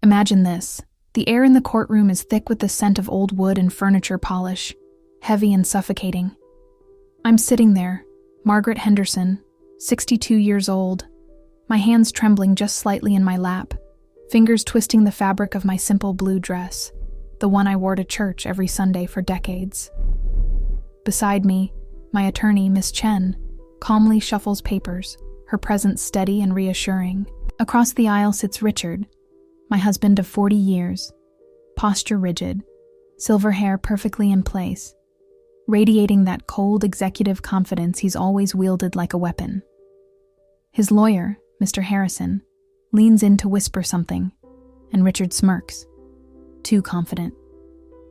Imagine this. The air in the courtroom is thick with the scent of old wood and furniture polish, heavy and suffocating. I'm sitting there, Margaret Henderson, 62 years old, my hands trembling just slightly in my lap, fingers twisting the fabric of my simple blue dress, the one I wore to church every Sunday for decades. Beside me, my attorney, Miss Chen, calmly shuffles papers, her presence steady and reassuring. Across the aisle sits Richard, my husband of 40 years, posture rigid, silver hair perfectly in place, radiating that cold executive confidence he's always wielded like a weapon. His lawyer, Mr. Harrison, leans in to whisper something, and Richard smirks. Too confident.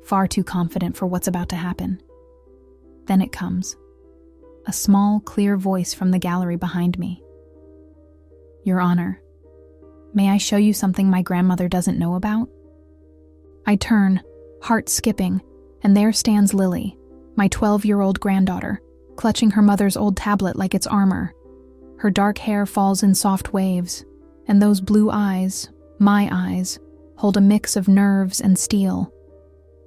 Far too confident for what's about to happen. Then it comes. A small, clear voice from the gallery behind me. Your Honor, may I show you something my grandmother doesn't know about? I turn, heart skipping, and there stands Lily, my 12-year-old granddaughter, clutching her mother's old tablet like it's armor. Her dark hair falls in soft waves, and those blue eyes, my eyes, hold a mix of nerves and steel.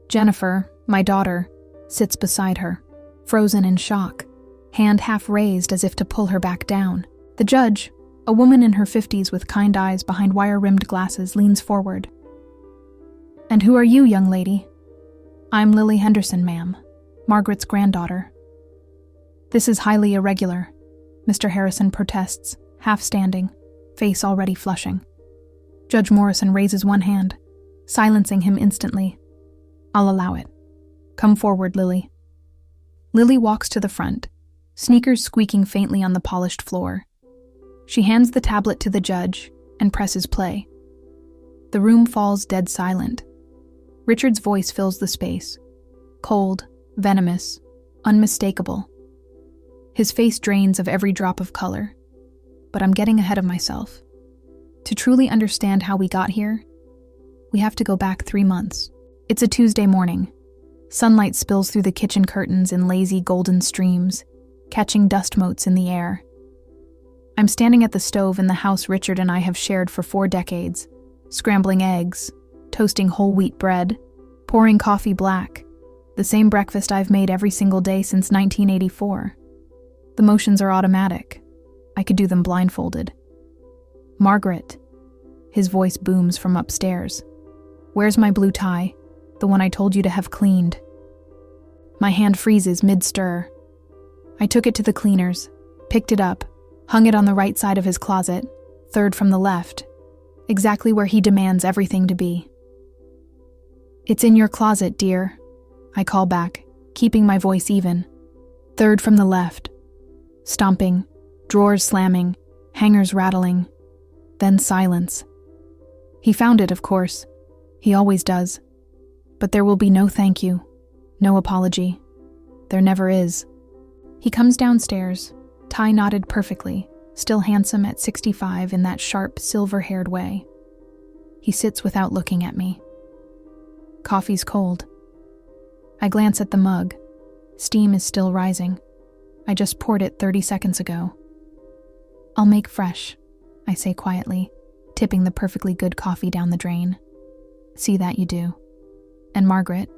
Jennifer, my daughter, sits beside her, frozen in shock, hand half raised as if to pull her back down. The judge, a woman in her 50s with kind eyes behind wire-rimmed glasses, leans forward. And who are you, young lady? I'm Lily Henderson, ma'am, Margaret's granddaughter. This is highly irregular, Mr. Harrison protests, half standing, face already flushing. Judge Morrison raises one hand, silencing him instantly. I'll allow it. Come forward, Lily. Lily walks to the front, sneakers squeaking faintly on the polished floor. She hands the tablet to the judge and presses play. The room falls dead silent. Richard's voice fills the space. Cold, venomous, unmistakable. His face drains of every drop of color. But I'm getting ahead of myself. To truly understand how we got here, we have to go back 3 months. It's a Tuesday morning. Sunlight spills through the kitchen curtains in lazy golden streams, catching dust motes in the air. I'm standing at the stove in the house Richard and I have shared for 4 decades, scrambling eggs, toasting whole wheat bread, pouring coffee black, the same breakfast I've made every single day since 1984. The motions are automatic. I could do them blindfolded. Margaret. His voice booms from upstairs. Where's my blue tie? The one I told you to have cleaned. My hand freezes mid-stir. I took it to the cleaners, picked it up, hung it on the right side of his closet, third from the left, exactly where he demands everything to be. It's in your closet, dear, I call back, keeping my voice even. Third from the left. Stomping, drawers slamming, hangers rattling, then silence. He found it, of course. He always does. But there will be no thank you, no apology. There never is. He comes downstairs, tie knotted perfectly, still handsome at 65 in that sharp, silver-haired way. He sits without looking at me. Coffee's cold. I glance at the mug. Steam is still rising. I just poured it 30 seconds ago. I'll make fresh, I say quietly, tipping the perfectly good coffee down the drain. See that you do. And Margaret,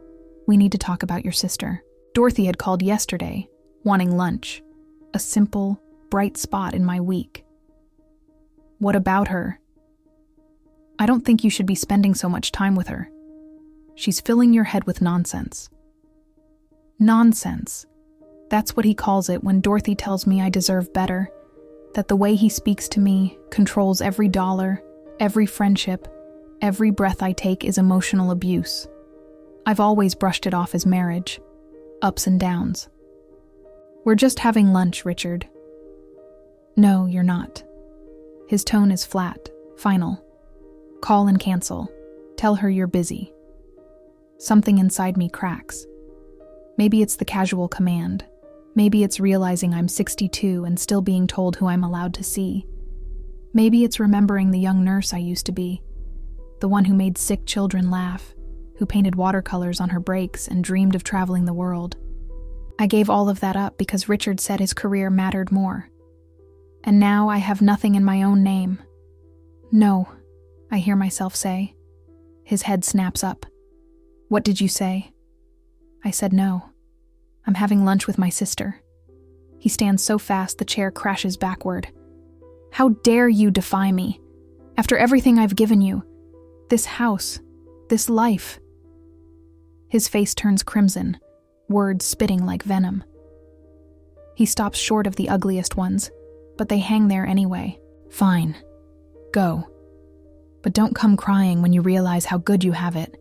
we need to talk about your sister. Dorothy had called yesterday, wanting lunch. A simple, bright spot in my week. What about her? I don't think you should be spending so much time with her. She's filling your head with nonsense. Nonsense. That's what he calls it when Dorothy tells me I deserve better, that the way he speaks to me controls every dollar, every friendship, every breath I take is emotional abuse. I've always brushed it off as marriage, ups and downs. We're just having lunch, Richard. No, you're not. His tone is flat, final. Call and cancel. Tell her you're busy. Something inside me cracks. Maybe it's the casual command. Maybe it's realizing I'm 62 and still being told who I'm allowed to see. Maybe it's remembering the young nurse I used to be, the one who made sick children laugh, who painted watercolors on her breaks and dreamed of traveling the world. I gave all of that up because Richard said his career mattered more. And now I have nothing in my own name. No, I hear myself say. His head snaps up. What did you say? I said no. I'm having lunch with my sister. He stands so fast the chair crashes backward. How dare you defy me? After everything I've given you, this house, this life. His face turns crimson, words spitting like venom. He stops short of the ugliest ones, but they hang there anyway. Fine. Go. But don't come crying when you realize how good you have it.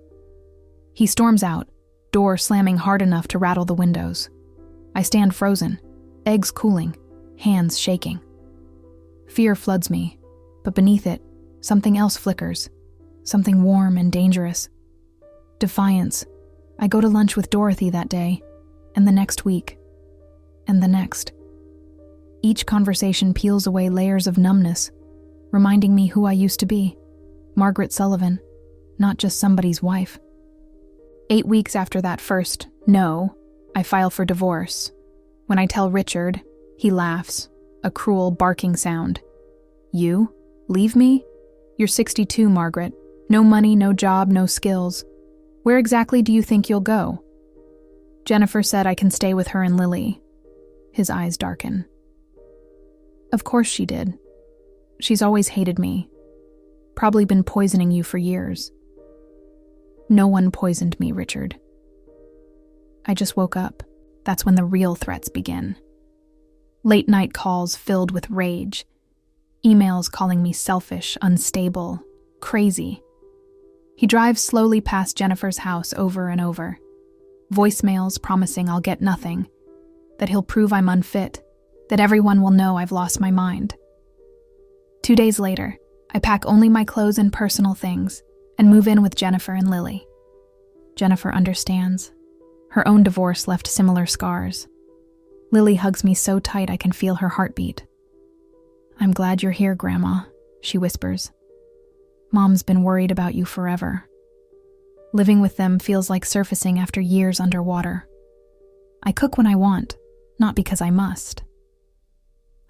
He storms out, door slamming hard enough to rattle the windows. I stand frozen, eggs cooling, hands shaking. Fear floods me, but beneath it, something else flickers, something warm and dangerous. Defiance. I go to lunch with Dorothy that day, and the next week, and the next. Each conversation peels away layers of numbness, reminding me who I used to be. Margaret Sullivan, not just somebody's wife. 8 weeks after that first no, I file for divorce. When I tell Richard, he laughs, a cruel barking sound. You? Leave me? You're 62, Margaret. No money, no job, no skills. Where exactly do you think you'll go? Jennifer said I can stay with her and Lily. His eyes darken. Of course she did. She's always hated me. Probably been poisoning you for years. No one poisoned me, Richard. I just woke up. That's when the real threats begin. Late night calls filled with rage. Emails calling me selfish, unstable, crazy. He drives slowly past Jennifer's house over and over. Voicemails promising I'll get nothing, that he'll prove I'm unfit, that everyone will know I've lost my mind. 2 days later, I pack only my clothes and personal things and move in with Jennifer and Lily. Jennifer understands. Her own divorce left similar scars. Lily hugs me so tight I can feel her heartbeat. I'm glad you're here, Grandma, she whispers. Mom's been worried about you forever. Living with them feels like surfacing after years underwater. I cook when I want, not because I must.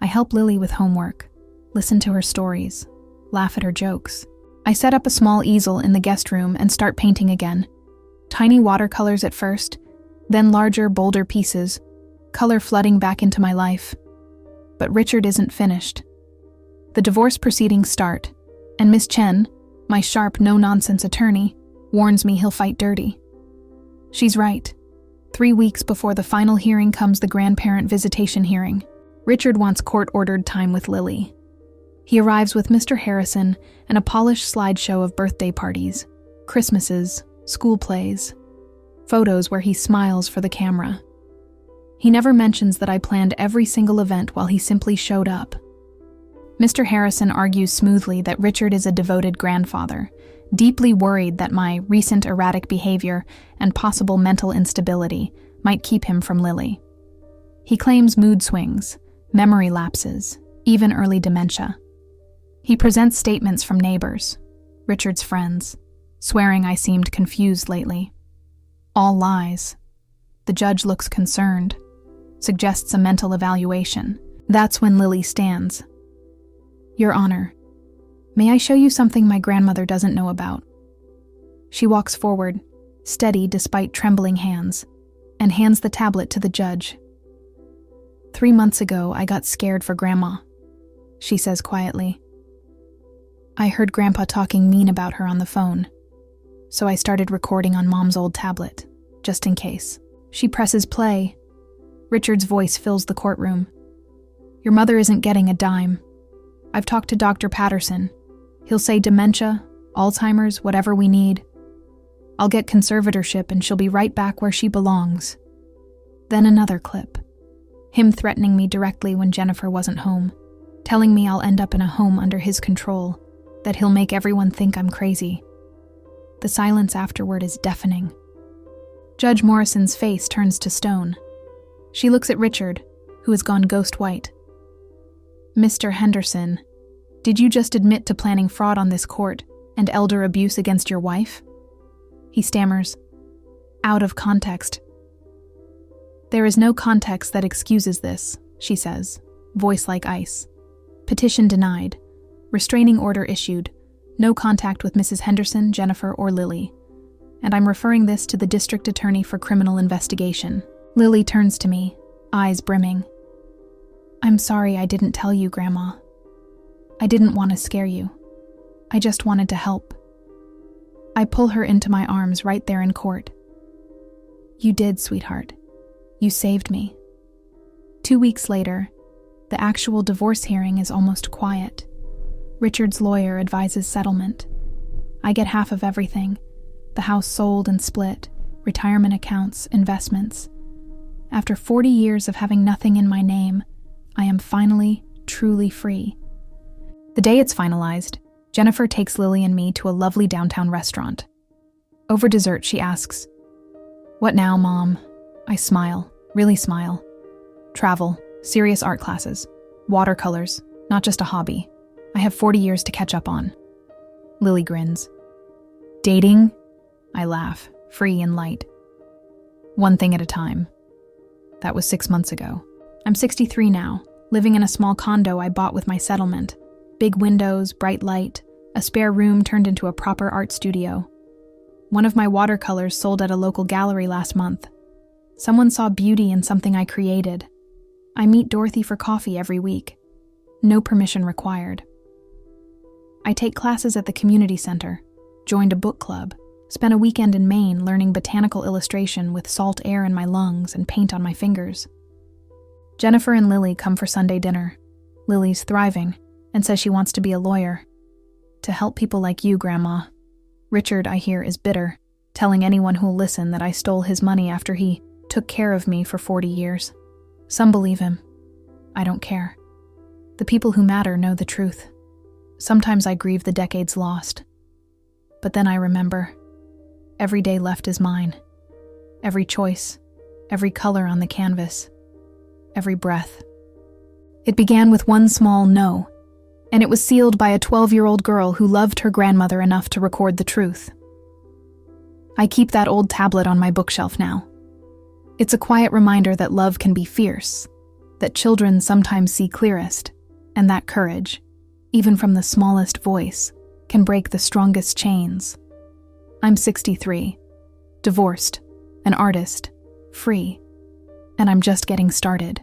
I help Lily with homework, listen to her stories, laugh at her jokes. I set up a small easel in the guest room and start painting again. Tiny watercolors at first, then larger, bolder pieces, color flooding back into my life. But Richard isn't finished. The divorce proceedings start, and Miss Chen, my sharp, no-nonsense attorney, warns me he'll fight dirty. She's right. 3 weeks before the final hearing comes the grandparent visitation hearing. Richard wants court-ordered time with Lily. He arrives with Mr. Harrison and a polished slideshow of birthday parties, Christmases, school plays, photos where he smiles for the camera. He never mentions that I planned every single event while he simply showed up. Mr. Harrison argues smoothly that Richard is a devoted grandfather, deeply worried that my recent erratic behavior and possible mental instability might keep him from Lily. He claims mood swings, memory lapses, even early dementia. He presents statements from neighbors, Richard's friends, swearing I seemed confused lately. All lies. The judge looks concerned, suggests a mental evaluation. That's when Lily stands. Your Honor, may I show you something my grandmother doesn't know about? She walks forward, steady despite trembling hands, and hands the tablet to the judge. 3 months ago, I got scared for Grandma, she says quietly. I heard Grandpa talking mean about her on the phone, so I started recording on Mom's old tablet, just in case. She presses play. Richard's voice fills the courtroom. Your mother isn't getting a dime. I've talked to Dr. Patterson. He'll say dementia, Alzheimer's, whatever we need. I'll get conservatorship and she'll be right back where she belongs. Then another clip. Him threatening me directly when Jennifer wasn't home, telling me I'll end up in a home under his control, that he'll make everyone think I'm crazy. The silence afterward is deafening. Judge Morrison's face turns to stone. She looks at Richard, who has gone ghost white. Mr. Henderson, did you just admit to planning fraud on this court and elder abuse against your wife? He stammers. Out of context. There is no context that excuses this, she says, voice like ice. Petition denied. Restraining order issued. No contact with Mrs. Henderson, Jennifer, or Lily. And I'm referring this to the district attorney for criminal investigation. Lily turns to me, eyes brimming. I'm sorry I didn't tell you, Grandma. I didn't want to scare you. I just wanted to help. I pull her into my arms right there in court. You did, sweetheart. You saved me. 2 weeks later, the actual divorce hearing is almost quiet. Richard's lawyer advises settlement. I get half of everything. The house sold and split, retirement accounts, investments. After 40 years of having nothing in my name, I am finally, truly free. The day it's finalized, Jennifer takes Lily and me to a lovely downtown restaurant. Over dessert, she asks, "What now, Mom?" I smile, really smile. Travel, serious art classes, watercolors, not just a hobby. I have 40 years to catch up on. Lily grins. Dating? I laugh, free and light. One thing at a time. That was 6 months ago. I'm 63 now, living in a small condo I bought with my settlement. Big windows, bright light, a spare room turned into a proper art studio. One of my watercolors sold at a local gallery last month. Someone saw beauty in something I created. I meet Dorothy for coffee every week. No permission required. I take classes at the community center, joined a book club, spent a weekend in Maine learning botanical illustration with salt air in my lungs and paint on my fingers. Jennifer and Lily come for Sunday dinner. Lily's thriving and says she wants to be a lawyer. To help people like you, Grandma. Richard, I hear, is bitter, telling anyone who'll listen that I stole his money after he took care of me for 40 years. Some believe him. I don't care. The people who matter know the truth. Sometimes I grieve the decades lost. But then I remember. Every day left is mine. Every choice, every color on the canvas, every breath. It began with one small no, and it was sealed by a 12-year-old girl who loved her grandmother enough to record the truth. I keep that old tablet on my bookshelf now. It's a quiet reminder that love can be fierce, that children sometimes see clearest, and that courage, even from the smallest voice, can break the strongest chains. I'm 63, divorced, an artist, free, and I'm just getting started.